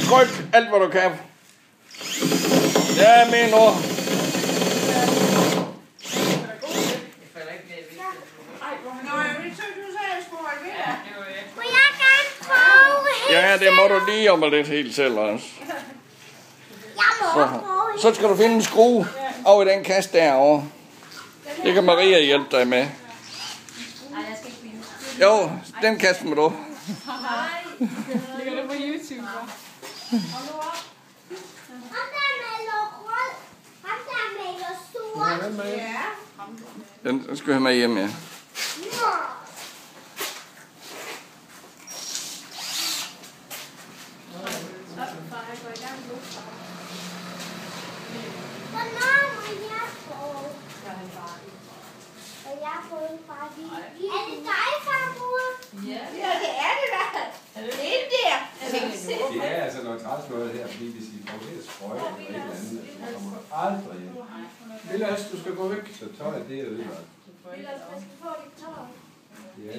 Tryk alt, hvad du kan. Ja, med nu. Ja, det må du lige om lidt helt selv også. Så skal du finde en skrue over i den kasse derovre. Det kan Maria hjælpe dig med. Jo, den kasse må du. Ligger det på YouTube? Den skal vi have med hjem, ja. Er det dig, farmor? Ja, det er det da. Det er der. Det er altså noget træls noget her, fordi hvis I får det sprøjt eller et eller andet, så kommer du aldrig hjem. Vilas, du skal gå væk. Så tøjet, det er ødelagt. Vilas, man skal få dit tøj. Ja.